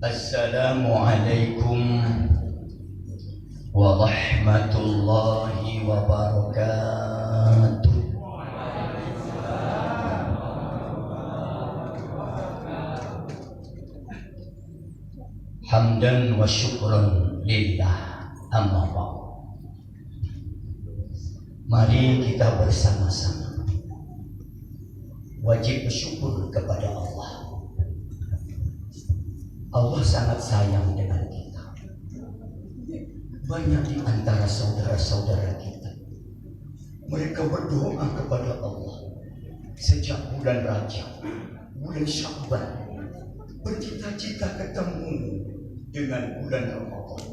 Assalamualaikum warahmatullahi wabarakatuh. Hamdan wa syukran lillah, amma ba'd. Mari kita bersama-sama wajib bersyukur kepada Allah. Allah sangat sayang dengan kita. Banyak di antara saudara-saudara kita, mereka berdoa kepada Allah sejak bulan Rajab, bulan Sya'ban, bercita-cita ketemu dengan bulan Ramadan.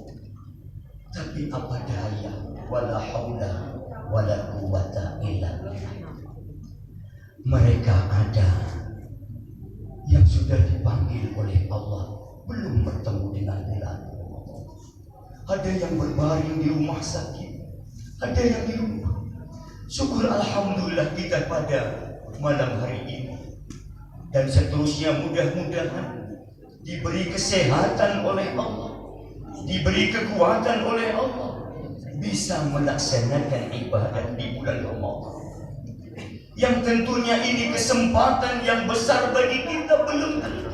Tapi apa daya, wala haula wala quwwata illa billah. Mereka ada yang sudah dipanggil oleh Allah belum bertemu dengan bulan Ramadan. Ada yang berbaring di rumah sakit, ada yang di rumah. Syukur alhamdulillah kita pada malam hari ini. Dan seterusnya mudah-mudahan diberi kesehatan oleh Allah, diberi kekuatan oleh Allah, bisa melaksanakan ibadah di bulan Ramadan. Yang tentunya ini kesempatan yang besar bagi kita. Belum tentu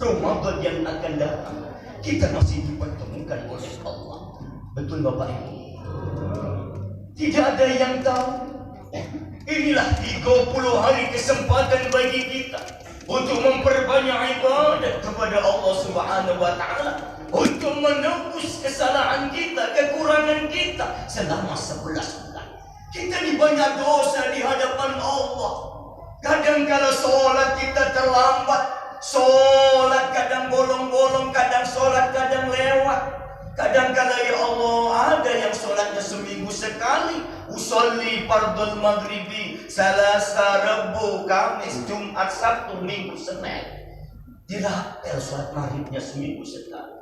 Ramadan yang akan datang kita masih dipertemukan oleh Allah. Betul Bapak Ibu? Tidak ada yang tahu. Inilah 30 hari kesempatan bagi kita untuk memperbanyak ibadah kepada Allah Subhanahu wa Ta'ala, untuk menebus kesalahan kita, kekurangan kita selama 11 bulan. Kita ini banyak dosa di hadapan Allah. Kadang kala sholat kita terlambat, sholat kadang bolong-bolong, kadang sholat kadang lewat. Kadang kala ya Allah ada yang sholatnya seminggu sekali. Usolli fardul maghribi Selasa, Rabu, Kamis, Jumat, Sabtu, Minggu, Senin. Dirapel sholat maghribnya seminggu sekali.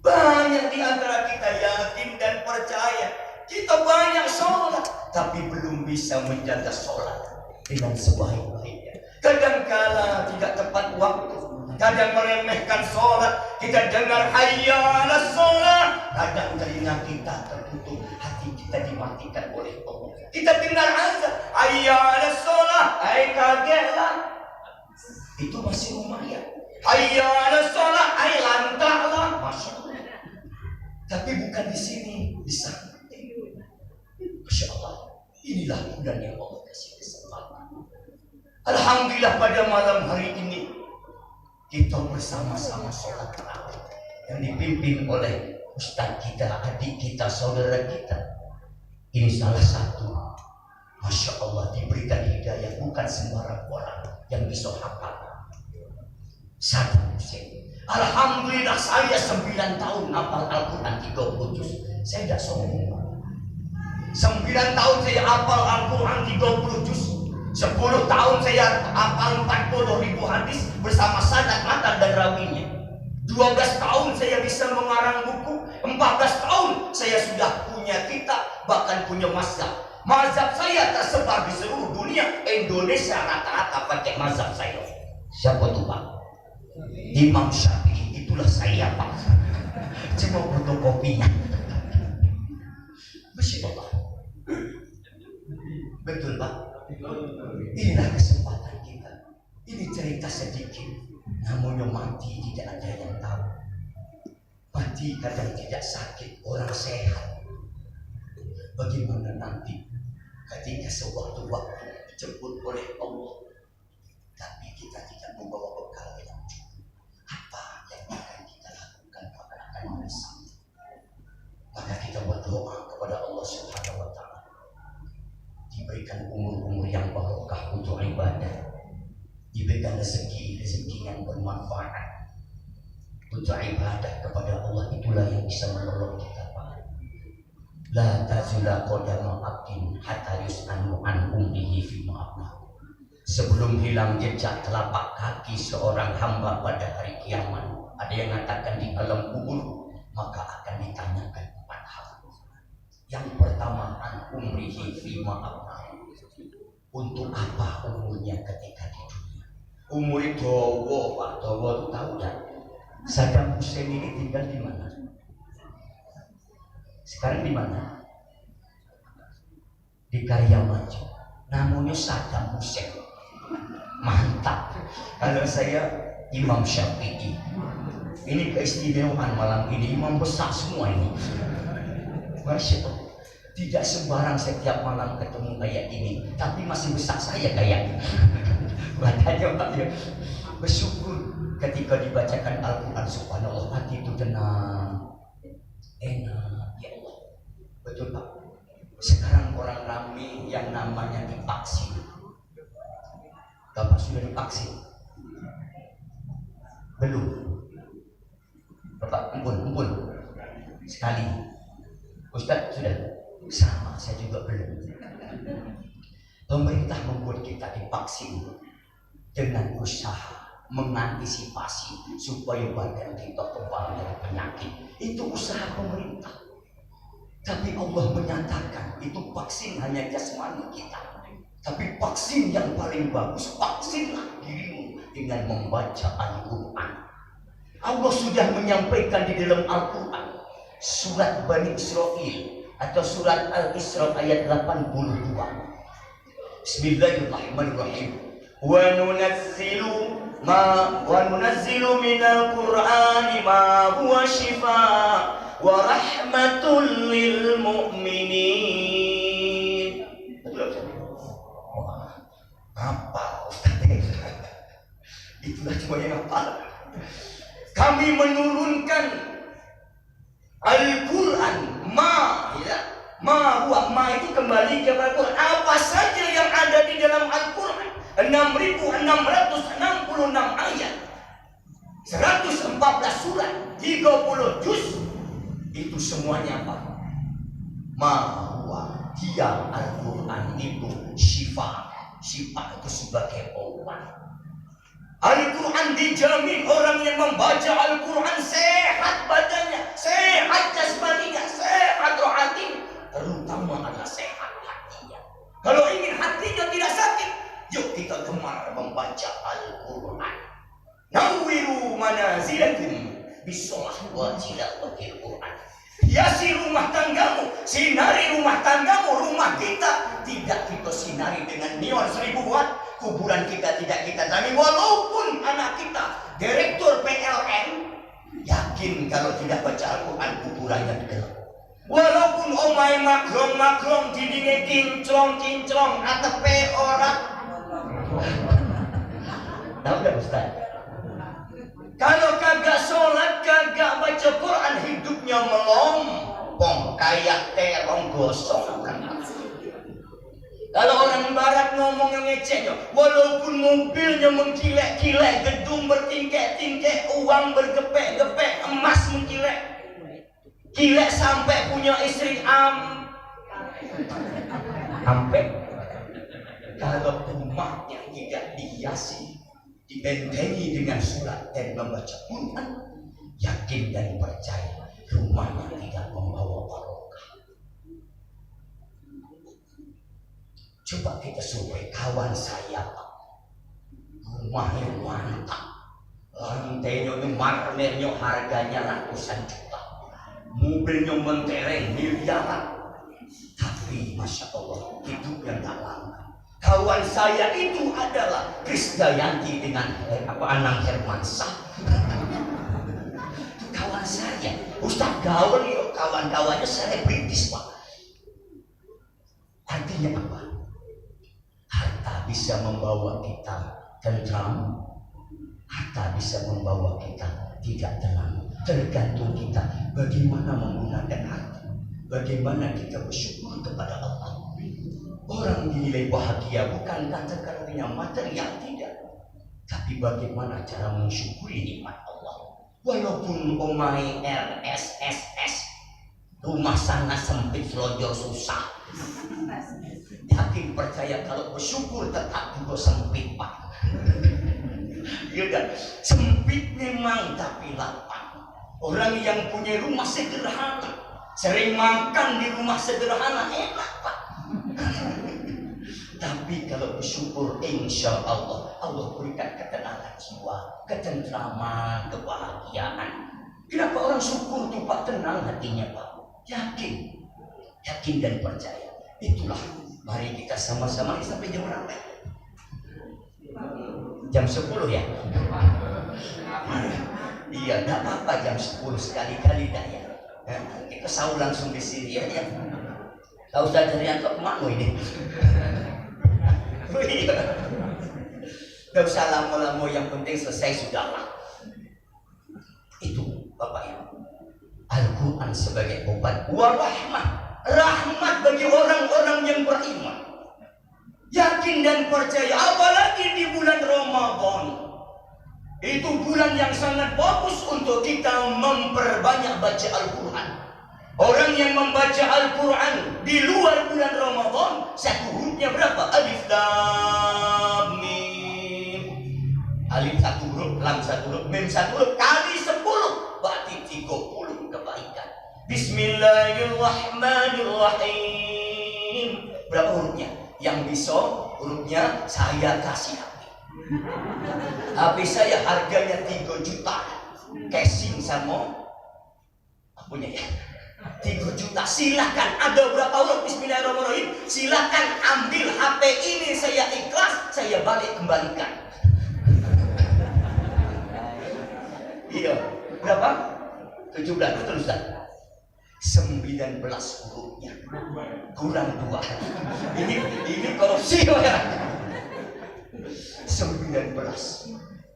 Banyak di antara kita yakin dan percaya kita banyak sholat, tapi belum bisa menjaga sholat dengan sebaik-baiknya. Kadang-kala tidak tepat waktu, kadang meremehkan sholat. Kita dengar hayya 'alas sholat, kadang telinga kita tertutup, hati kita dimatikan oleh Allah. Kita dengar azan hayya 'alas sholat, ai kagetlah, itu masih lumayan. Hayya 'alas sholat, ai lantaklah, masya Allah. Tapi bukan di sini, di sana. Masya Allah, inilah bulan yang Allah kasih kesempatan. Alhamdulillah pada malam hari ini kita bersama-sama sholat tarawih yang dipimpin oleh Ustaz kita, adik kita, saudara kita. Ini salah satu, Masya Allah, diberikan hidayah. Bukan sembarang orang yang bisa hafal satu musim. Alhamdulillah saya 9 tahun hafal Al-Quran 30 juz. Saya tidak sombong. 9 tahun saya hafal Al-Quran 30 juz. 10 tahun saya hafal 40.000 hadis bersama sanad matan dan rawinya. 12 tahun saya bisa mengarang buku. 14 tahun saya sudah punya kitab, bahkan punya mazhab. Mazhab saya tersebar di seluruh dunia. Indonesia rata-rata pakai mazhab saya. Siapa tuh Pak? Imam Syafi'i. Itulah saya Pak. Cuma fotokopinya. Masya Allah. Betul Pak? Inilah kesempatan kita. Ini cerita sedikit, namun yang mati tidak ada yang tahu. Mati kadang tidak sakit, orang sehat. Bagaimana nanti ketika sewaktu-waktu dijemput oleh Allah, tapi kita tidak membawa bekal yang cukup? Apa yang akan kita lakukan kapan akan menyesal? Maka kita berdoa kepada Allah Subhanahu wa Ta'ala, diberikan umur-umur yang barokah untuk ibadah, diberikan rezeki yang bermanfaat untuk ibadah kepada Allah. Itulah yang bisa menolong kita Pak. La tazula qadama abdin hatta yus'alu an umrihi fi ma'ablah. Sebelum hilang jejak telapak kaki seorang hamba pada hari kiamat, ada yang mengatakan di alam kubur, maka akan ditanyakan 4 hal. Yang pertama, an umrihi fi ma'ablah. Untuk apa umurnya ketika umur dawa, Pak Dawa itu tahu kan? Saddam Hussein ini tinggal di mana? Sekarang di mana? Di Karyamajo. Namanya Saddam Hussein. Mantap. Kalau saya Imam Syafi'i. Ini keistimewaan malam ini. Imam besar semua ini. Masya Allah. Tidak sembarang setiap malam ketemu kayak ini, tapi masih besar saya kayaknya. Makanya Pak ya, bersyukur ketika dibacakan Al-Quran, subhanallah, hati itu tenang, enak, ya Allah. Betul Pak. Sekarang orang ramai yang namanya divaksin. Bapak sudah divaksin? Belum? Bapak ampun sekali. Ustaz sudah? Sama, saya juga belum. Pemerintah membuat kita divaksin dengan usaha mengantisipasi supaya badan kita kebal dari penyakit. Itu usaha pemerintah. Tapi Allah menyatakan itu vaksin hanya jasmani kita. Tapi vaksin yang paling bagus, vaksinlah dirimu dengan membaca Al-Quran. Allah sudah menyampaikan di dalam Al-Quran surat Bani Israel atau surat Al-Isra ayat 82. Bismillahirrahmanirrahim. Wa nunazzilu minal Qur'ani ma huwa shifaa wa rahmatul lil mu'minin. Apa Ustaz? Itulah cuma yang apa? Kami menurunkan Al-Quran ma itu kembali kepada Quran. Apa saja yang ada di dalam Al-Quran, 6.666 ayat, 114 surat, 30 juz, itu semuanya apa? Dia Al-Quran itu syifa itu sebagai obat. Al-Quran dijamin orang yang membaca Al-Quran sehat badannya, sehat jasmaninya, sehat rohaninya, terutama adalah sehat hatinya. Kalau ingin hatinya tidak sakit, yuk kita gemar membaca Al-Quran. Nawwiru manazilakum bisolah wa tilawatil Quran. Hiasi rumah tanggamu, sinari rumah tanggamu, rumah kita tidak kita sinari dengan neon 1000 watt. Kuburan kita tidak kita cari, walaupun anak kita direktur PLN yakin kalau tidak baca Al-Quran kuburannya gelap. Walaupun omai makrong dindingnya kinclong atepe orang. Tahu gak Ustaz? Kalau kagak sholat, kagak baca Quran, hidupnya melompong kayak terong gosong. Kalau orang barat ngomong yang ngeceknya, walaupun mobilnya mengkilek-kilek, gedung bertingkek-tingkek, uang bergepek-gepek, emas mengkilek, kilek sampai punya istri sampai kalau rumahnya tidak dihiasi, dibentengi dengan surat dan membaca Quran, yakin dan percaya rumahnya tidak membawa barokah. Coba kita survei kawan saya, Pak. Rumahnya mantap, lantainya marmernya harganya ratusan juta, mobilnya mentereng miliaran, tapi masya Allah hidup yang tak lama. Kawan saya itu adalah Krisdayanti dengan Anang Hermansyah. Itu kawan saya, Ustaz Gaul itu kawan-kawannya selebritis Pak. Artinya apa? Harta bisa membawa kita tentram, harta bisa membawa kita tidak tenang. Tergantung kita bagaimana menggunakan harta, bagaimana kita bersyukur kepada Allah. Orang dinilai bahagia bukan kata-katanya material, tidak, tapi bagaimana cara mensyukuri nikmat Allah. Walaupun omai RSSS, rumah sangat sempit, selonjor susah, yakin percaya kalau bersyukur tetap juga sempit Pak. Iya kan? Sempit memang tapi lapang. Orang yang punya rumah sederhana, sering makan di rumah sederhana, enak Pak. Tapi kalau bersyukur insya Allah Allah berikan ketenangan jiwa, ketentraman, kebahagiaan. Kenapa orang syukur tuh Pak, tenang hatinya Pak? Yakin dan percaya. Itulah, mari kita sama-sama sampai jam berapa? Jam 10 ya? Iya, enggak apa-apa jam 10 sekali-kali dah ya. Kita sahur langsung di sini ya. Tahu Ustaz Haryanto kemana ini? Oh iya. Gak usah lama-lama, yang penting selesai sudahlah. Itu Bapak Ibu, Al-Quran sebagai obat warahmah, rahmat bagi orang-orang yang beriman, yakin dan percaya. Apalagi di bulan Ramadan, itu bulan yang sangat bagus untuk kita memperbanyak baca Al-Quran. Orang yang membaca Al-Quran di luar bulan Ramadan, satu hurufnya berapa? Alif Lam Mim. Alif satu huruf, lam satu huruf, mim satu huruf, kali 10 berarti 30 kebaikan. Bismillahirrahmanirrahim. Berapa hurufnya? Yang bisa hurufnya saya kasih hati. HP saya harganya 3 juta. Casing sama punya ya. 3 juta. Silahkan, ada berapa huruf Bismillahirrahmanirrahim, silahkan ambil HP ini, saya ikhlas, saya balik kembalikan. Iya, berapa? 17, betul Ustaz? 19 hurufnya kurang 2. Ini korupsi ya. 19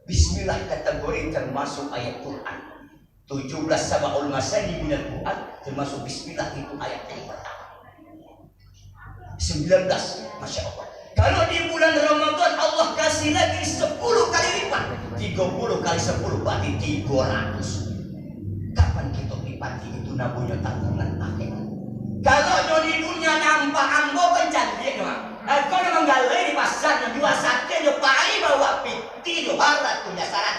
Bismillah kategori termasuk ayat Quran. 17 Sab'ul Masani minal Quran termasuk Bismillah, itu ayat yang pertama. 19, Masya Allah. Kalau di bulan Ramadan Allah kasih lagi 10 kali lipat, 30 kali 10 berarti 300. Kapan kita lipati itu nabunya tabungan akhirat? Kalau di dunia nampak ambo pencandi kau memang galai di pasar, jual sate, jual pai, bawa piti, jual harat, punya syarat.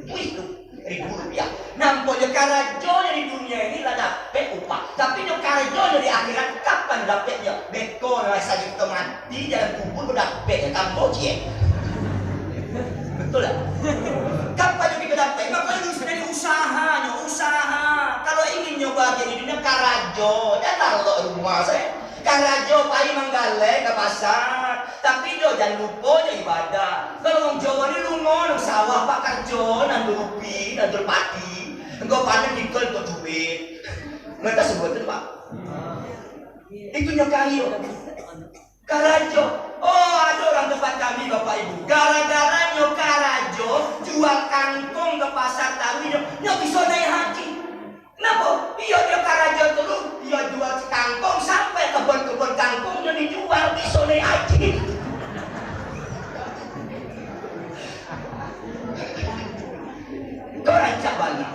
Itu Rp1.000. Nampak je karajonya di dunia ini lah dapat upah, tapi je karajonya di akhirat kapan dapatnya? Beko rasa kita mati dalam kubur dapatnya Kamboja. Betul lah. Kapan je kita dapat? Makanya dulu sebenarnya usaha. Kalau ingin nyoba di dunia karajo, jangan lo rumah saya. Karajo pai manggale ke pasar, tapi jo jangan lupa je ibadah. Kalau orang Jawa ni lungo nang sawah pak kerja, nang rupi, nang padi. Engkau panen dikol untuk duit. Mereka sebutin Pak. Itu nyokayo. Karajo. Oh, ada orang tempat kami Bapak Ibu. Gara-gara nyokarajo jual kangkung ke pasar Tawi, nyok bisa naik haji. Kenapa? Iya dia karajo terus, dia jual kangkung sampai kebun-kebun kangkungnya dijual, bisa naik haji. Kau rancak banyak.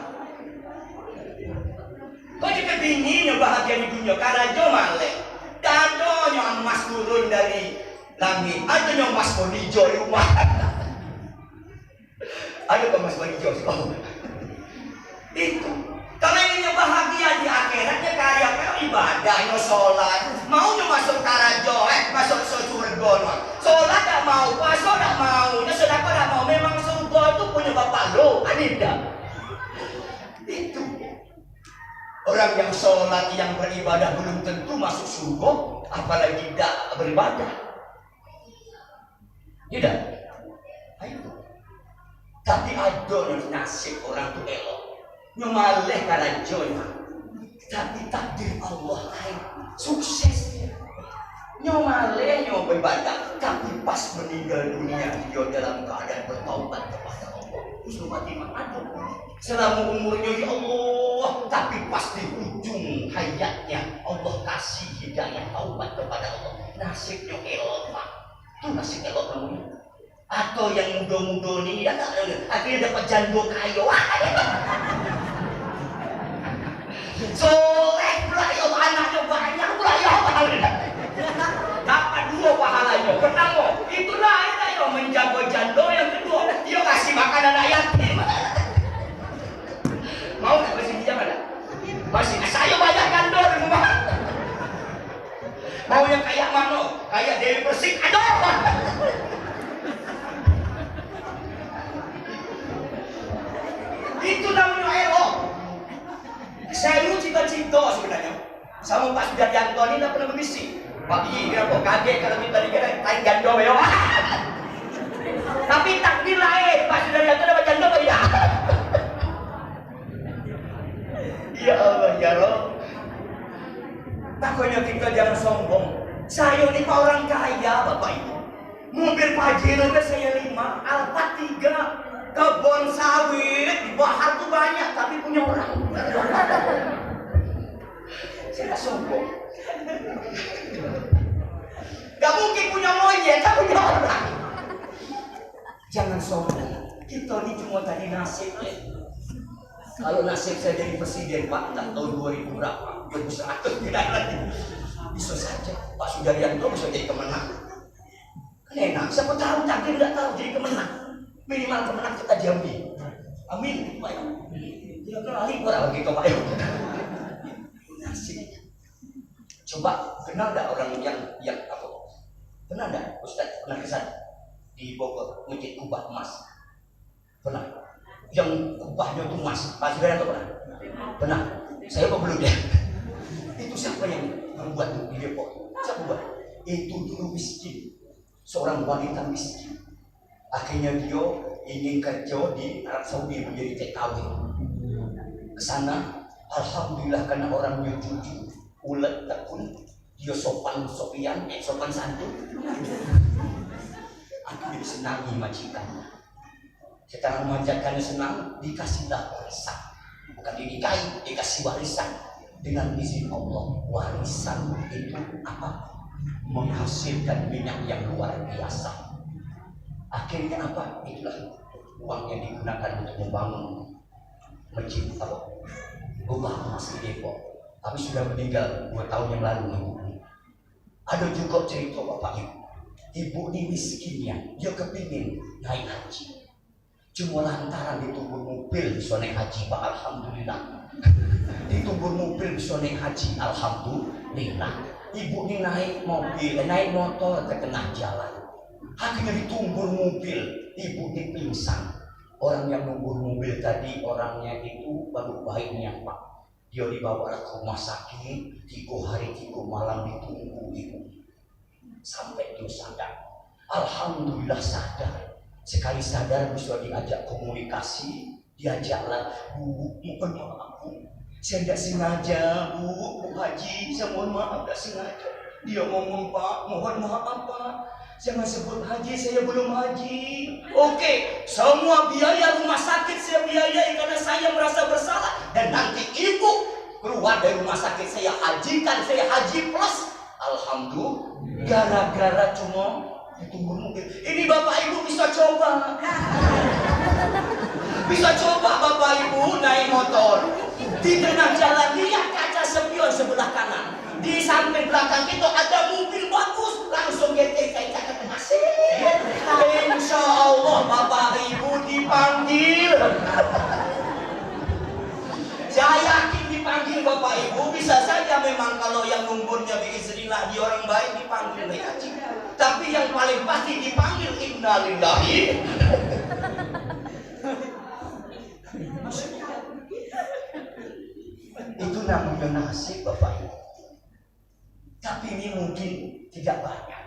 Kau juga ingin bahagia di dunia, karajo malek. Dadonya emas turun dari langit, adanya emas hijau di rumah. Ada emas hijau sekolah. Itu. Kalau ingin bahagia di akhiratnya kaya ibadah, sholat. Maunya masuk karajo, masuk surga. Sholat tak mau, puasa tak mau, sedekah tak mau. Memang surga itu punya bapak lo, Anida. Itu. Orang yang sholat, yang beribadah belum tentu masuk surga, apalagi tidak beribadah. Tidak. Ayo. Tapi ada nasib orang itu elok. Nyomaleh karajonya, tapi takdir Allah lain, sukses. Nyomaleh beribadah, tapi pas meninggal dunia dia dalam keadaan bertaubat kepada Allah. Husnul Khatimah ada. Selama umurnya ya Allah, tapi pas di ujung hayatnya Allah kasih hidayah taubat kepada Allah. Nasibnya elok Pak, itu nasib elok namanya. Atau yang muda-muda ni akhirnya dapat jando kayu. Soleh pula ya, anaknya banyak pula ya. Dapat 2 pahalanya. Pertama, itulah yang menjaga jando. Yang kedua, dia kasih makan anak yatim. Mau tak masih pinjam ada? Masih. Saya banyak jando di rumah. Mau yang kayak mana? Kayak Dewi Persik ada. sama Pak Sudaryanto ini tidak pernah berbisik. Pak iya kok kaget kalau kita dikira kain gando ya. Tapi takdir lain, Pak Sudaryanto dapat gando apa ya? Ya Allah ya Rob. Takutnya kita jangan sombong. Saya ini Pak orang kaya Bapak Ibu. Mobil Pajero saya 5, Alphard 3, kebun sawit di Bahar tuh banyak, tapi punya orang. Saya sombong. Gak mungkin punya monyet, tak punya orang. Jangan sombong. Kita ini cuma tadi nasib. Kalau nasib saya jadi presiden Pak, tak tahu 2000 berapa, 2100 tidak lagi. Bisa saja Pak Sudaryanto bisa jadi kemenang. Enak, siapa tahu takdir tidak tahu jadi kemenang. Minimal kemenang kita diambil. Amin, Pak. Tidak kenali orang gitu Pak. Nasib. Coba kenal tak orang yang apa? Pernah tak Ustaz pernah kesan di Bogor masjid kubah emas? Pernah? Yang kubahnya itu emas. Pak Sudaryanto pernah? Pernah. Saya kok belum ya? Itu siapa yang membuat di Depok? Siapa buat? Itu dulu miskin. Seorang wanita miskin. Akhirnya dia ingin kerja di Arab Saudi menjadi TKW. Kesana, alhamdulillah karena orangnya jujur, ulet tekun, dia sopan sopan santun. Akhirnya disenangi majikannya. Setelah memanjatkannya senang, dikasihlah warisan. Bukan dinikahi, dikasih warisan. Dengan izin Allah, warisan itu apa? Menghasilkan minyak yang luar biasa. Akhirnya apa? Itulah uang yang digunakan untuk membangun masjid apa? Kubah emas di Depok. Tapi sudah meninggal 2 tahun yang lalu ibu. Ada juga cerita Bapak Ibu. Ibu ini miskinnya, dia kepingin naik haji. Cuma lantaran ditumbur mobil bisa naik haji, Pak, alhamdulillah. Ditumbur mobil bisa naik haji, alhamdulillah. Ibu ini naik motor ke tengah jalan. Akhirnya ditumbur mobil, ibu ini pingsan. Orang yang numbur mobil tadi orangnya itu baru baiknya Pak. Dia dibawa ke rumah sakit, 3 hari 3 malam ditunggu ibu. Sampai dia sadar. Alhamdulillah sadar. Sekali sadar bisa diajak komunikasi, diajaklah Bu, mohon maaf Bu. Saya tidak sengaja Bu Haji, saya mohon maaf tidak sengaja. Dia ngomong Pak, mohon maaf Pak, jangan sebut haji, saya belum haji. Oke, semua biaya rumah sakit saya biayai karena saya merasa bersalah. Dan nanti ibu keluar dari rumah sakit saya hajikan, saya haji plus. Alhamdulillah, gara-gara cuma ditunggu mobil. Ini Bapak Ibu bisa coba. Bisa coba Bapak Ibu naik motor. Di tengah jalan lihat kaca spion sebelah kanan. Di samping belakang itu ada mobil bagus, langsung getek kaca asik. Insya Allah Bapak Ibu dipanggil. Saya yakin dipanggil Bapak Ibu. Bisa saja memang kalau yang numburnya biiznillah di orang baik dipanggil naik haji. Tapi yang paling pasti dipanggil innalillahi. Itu namanya nasib Bapak Ibu. Tapi ini mungkin tidak banyak.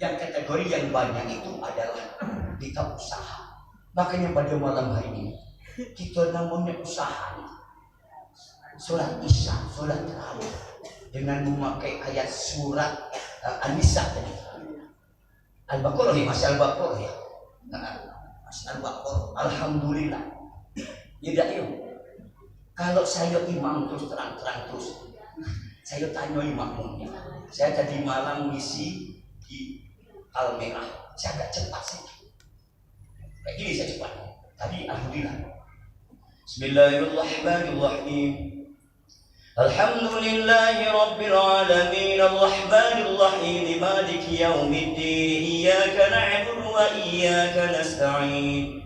Yang kategori yang banyak itu adalah kita usaha. Makanya pada malam hari ini kita namanya usaha. Sholat isya, sholat tarawih dengan memakai ayat surat An-Nisa tadi. Al-Baqarah nih, masih Al-Baqarah ya. Masih Al-Baqarah. Alhamdulillah. Ya yuk. Kalau saya imam terus terang-terang terus, saya tanya imamnya. Saya tadi malam ngisi di Al-Merah. Saya agak cepat sih. Kayak gini saya cepat. Tadi alhamdulillah. Bismillahirrahmanirrahim. Alhamdulillahi Rabbil Alamin. Ar-Rahmanir-Rahim. Maliki yaumiddin. Iyyaka na'budu wa iyyaka nasta'in.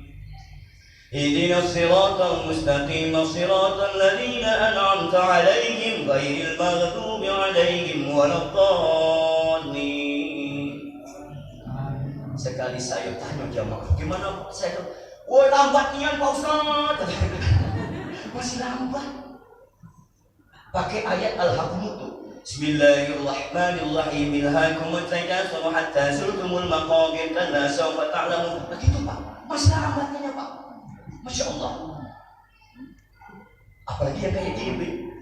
اهدنا الصراط المستقيم صراط الذين أنعمت عليهم غير المغضوب عليهم ولا الضالين. Sekali saya tanya jamaah, gimana saya tuh? Woi lambat nian Pak Ustaz. Masih lambat. pakai ayat Al-Haqqumutu. Bismillahirrahmanirrahim. Ilhakumut takasur hatta zurtumul maqabir kalla sawfa ta'lamun. Begitu Pak. Masalah amatnya Pak. Masya Allah. Apalagi yang kayak gini.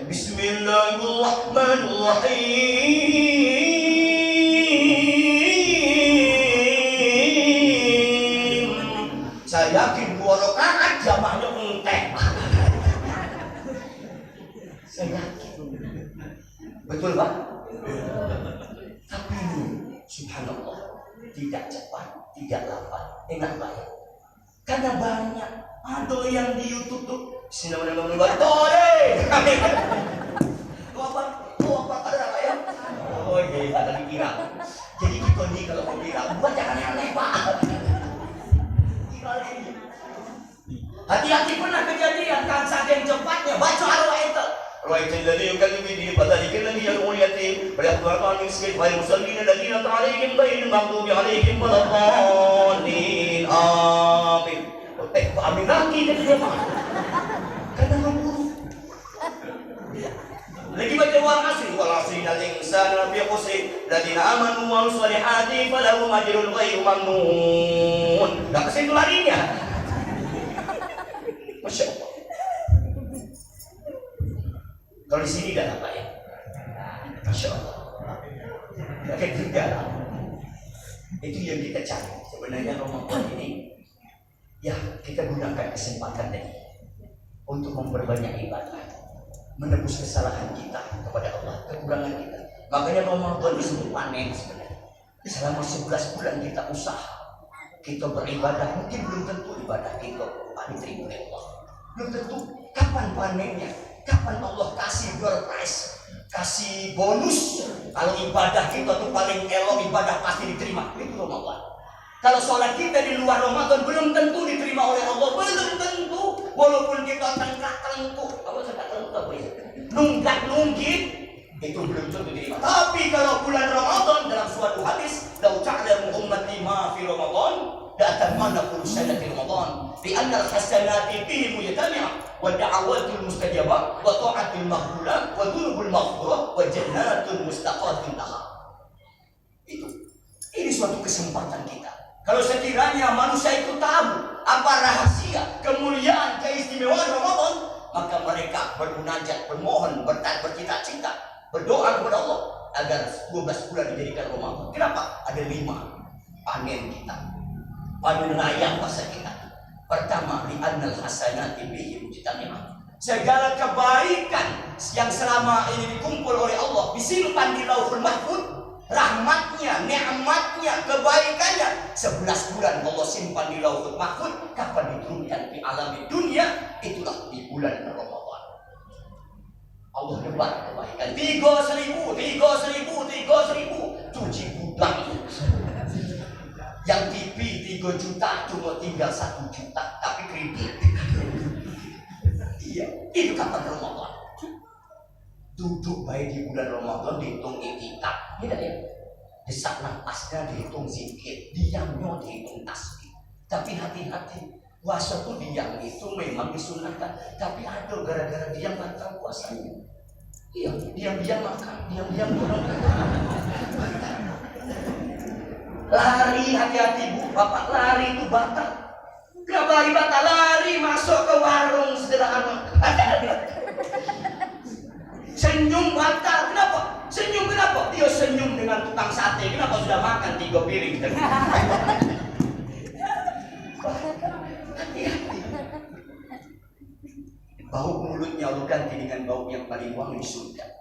Bismillahirrahmanirrahim. Saya yakin 2 rakaat jamaahnya entek. Saya yakin. Betul Pak? Tapi ini subhanallah, tidak cepat, tidak lambat, enak banget. Karena banyak ada yang di YouTube tuh oh iya, ada dikira. Jadi kita nih kalau mau kira, buat jangan aneh Pak. Hati-hati, pernah kejadian kan saking cepatnya baca al-ayat. رأيت الذين يكذبون به فذلك الذي يدعو اليتيم ويأكل طعام المسكين والمصلين الذين عليهم غير المغضوب عليهم ولا الضالين آمين. Amin lagi dia Pak. Karena memburu. Lagi baca wal asri innal insana lafi khusr alladziina aamanu wa amilus solihati falahum ajrun ghairu mamnun. Enggak ke situ larinya. Masya Allah. Kalau di sini dah apa ya? Masya Allah. Kayak juga. Itu yang kita cari. Sebenarnya Ramadan ini, ya kita gunakan kesempatan ini untuk memperbanyak ibadah, menebus kesalahan kita kepada Allah, kekurangan kita. Makanya Ramadan disebut panen sebenarnya. Selama 11 bulan kita usaha, kita beribadah, mungkin belum tentu ibadah kita diterima oleh Allah. Belum tentu kapan panennya. Kapan Allah kasih door prize, kasih bonus? Kalau ibadah kita tuh paling elok, ibadah pasti diterima. Itu Ramadan. Kalau sholat kita di luar Ramadan belum tentu diterima oleh Allah, belum tentu. Walaupun kita tengkak-tengkuk, apa tengkak-tengkuk apa ya? Nunggak-nunggit, itu belum tentu diterima. Tapi kalau bulan Ramadan dalam suatu hadis, "Lau ta'lamu ummati ma fi Ramadan, la atamanna kullu sanati Ramadan, bi anna al-hasanati fihi mujtami'ah." Wada'awatul mustajabah, wa ta'atul mahbulah, wa dhunubul maghfurah, wa jannatul mustaqatin laha. Ini suatu kesempatan kita. Kalau sekiranya manusia itu tahu apa rahasia kemuliaan keistimewaan Ramadan, maka mereka bermunajat, bermohon, bercita-cita, berdoa kepada Allah agar 12 bulan dijadikan Ramadan. Kenapa? Ada 5 panen kita, panen raya masa kita. Pertama, li'annal hasanati bihi mujtami'ah. Segala kebaikan yang selama ini dikumpul oleh Allah disimpan di Lauhul Mahfuz, rahmatnya, nikmatnya, kebaikannya 11 bulan Allah simpan di Lauhul Mahfuz. Kapan diturunkan di alam dunia? Itulah di bulan Ramadan. Allah nebar kebaikan 3.000 cuci budak. Yang TV 3 juta cuma tinggal 1 juta, tapi kredit. Iya, itu kapan Ramadan? Duduk baik di bulan Ramadan dihitung itikaf, tidak ya? Desak napasnya dihitung zikir, diamnya dihitung tasbih. Tapi hati-hati, puasa tuh diam itu memang disunahkan, tapi ada gara-gara diam batal puasanya. Iya, diam-diam makan, diam-diam kurang. Lari, hati-hati Bu, Bapak lari itu batal. Kenapa lari batal? Lari masuk ke warung sederhana. Senyum batal, kenapa? Senyum kenapa? Dia senyum dengan tukang sate, kenapa sudah makan 3 piring? Hati-hati. Bau mulutnya Allah ganti dengan bau yang paling wangi di surga.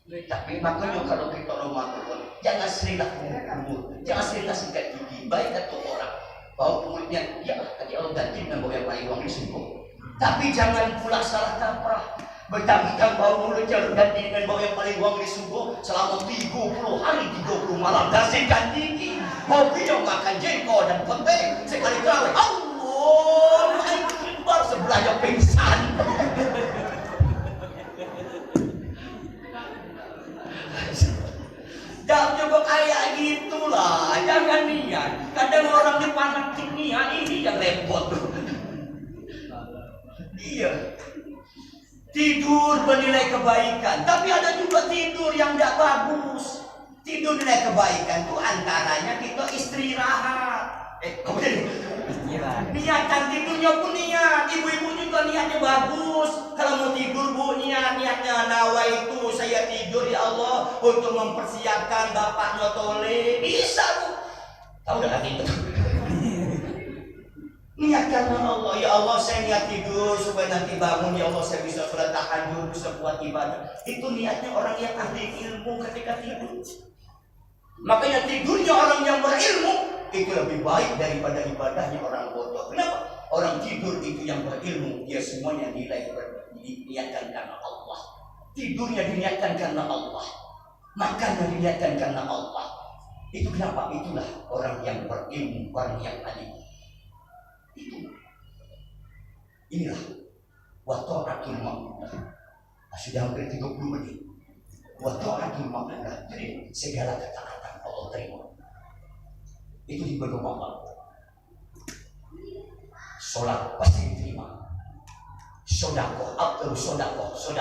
Tapi makanya kalau kita Ramadan, jangan seringlah kumur, jangan seringlah sikat gigi, baik atau orang. Bau mulutnya, ya tadi Allah ganti dengan bau yang paling wangi sembuh. Tapi jangan pula salah kaprah, bertambah bau mulutnya ganti dengan bau yang paling wangi sembuh selama 30 hari 30 malam. Dan sikat gigi, hobinya makan jengkol dan pete, sekali terawih, Allah, Akbar, sebelahnya pingsan. Jangan coba kayak gitulah, jangan niat. Kadang orang di fanatik niat, ini yang repot. Iya, Tidur bernilai kebaikan, tapi ada juga tidur yang tidak bagus. Tidur nilai kebaikan itu antaranya kita istirahat. Kemudian niatan tidurnya pun niat. Ibu-ibu juga niatnya bagus. Kalau mau tidur bu, niatnya nawa itu saya tidur ya Allah untuk mempersiapkan bapaknya tole. Bisa bu. Tahu dah itu. Niat karena Allah, ya Allah saya niat tidur supaya nanti bangun, ya Allah saya bisa sholat tahajud, bisa buat ibadah. Itu niatnya orang yang ahli ilmu ketika tidur. Makanya tidurnya orang yang berilmu itu lebih baik daripada ibadahnya orang bodoh. Kenapa? Orang tidur itu yang berilmu, dia semuanya diniatkan karena Allah. Tidurnya diniatkan karena Allah, makannya diniatkan karena Allah. Itu kenapa? Itulah orang yang berilmu, orang yang alim. Inilah wata'atul ma'mudah. Sudah hampir 30 menit. Wata'atul ma'mudah. Jadi segala ketaatan Allah terima. Itu diberi Allah. Sholat pasti diterima. Sodakoh, abdul sodakoh.